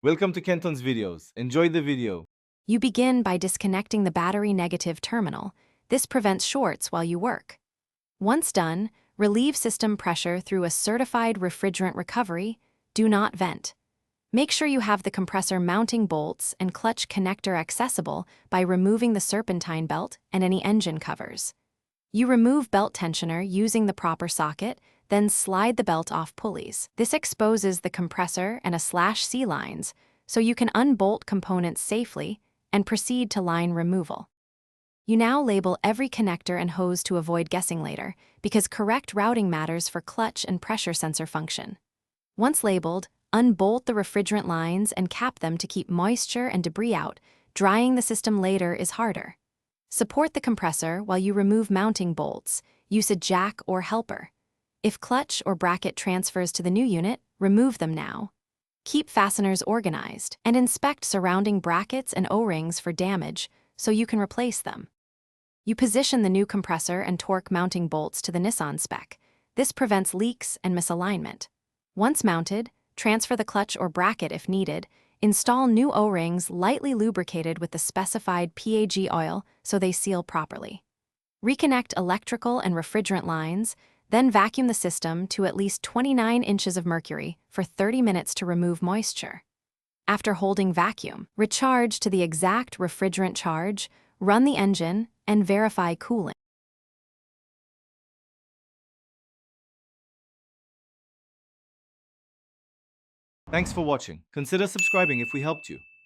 Welcome to Kenton's videos. Enjoy the video. You begin by disconnecting the battery negative terminal. This prevents shorts while you work. Once done, relieve system pressure through a certified refrigerant recovery. Do not vent. Make sure you have the compressor mounting bolts and clutch connector accessible by removing the serpentine belt and any engine covers. You remove belt tensioner using the proper socket, then slide the belt off pulleys. This exposes the compressor and a /C lines, so you can unbolt components safely and proceed to line removal. You now label every connector and hose to avoid guessing later, because correct routing matters for clutch and pressure sensor function. Once labeled, unbolt the refrigerant lines and cap them to keep moisture and debris out. Drying the system later is harder. Support the compressor while you remove mounting bolts. Use a jack or helper. If clutch or bracket transfers to the new unit, remove them now. Keep fasteners organized and inspect surrounding brackets and O-rings for damage so you can replace them. You position the new compressor and torque mounting bolts to the Nissan spec. This prevents leaks and misalignment. Once mounted, transfer the clutch or bracket if needed. Install new O-rings lightly lubricated with the specified PAG oil so they seal properly. Reconnect electrical and refrigerant lines, then vacuum the system to at least 29 inches of mercury for 30 minutes to remove moisture. After holding vacuum, recharge to the exact refrigerant charge, run the engine, and verify cooling. Thanks for watching. Consider subscribing if we helped you.